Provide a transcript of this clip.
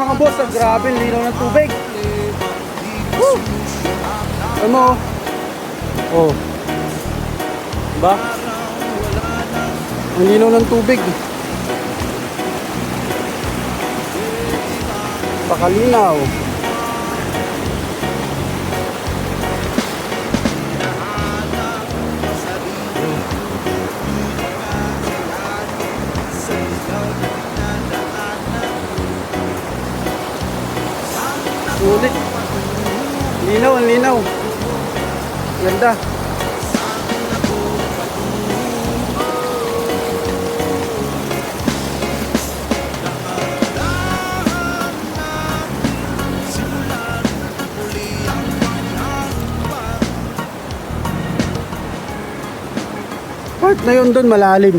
mga boss, grabe, linaw ng tubig. Woo! Ano? Oh. Diba? Ang linaw ng tubig. Pakalinaw. Sulit. Linaw, ang linaw. Ganda. Part na yun doon malalim.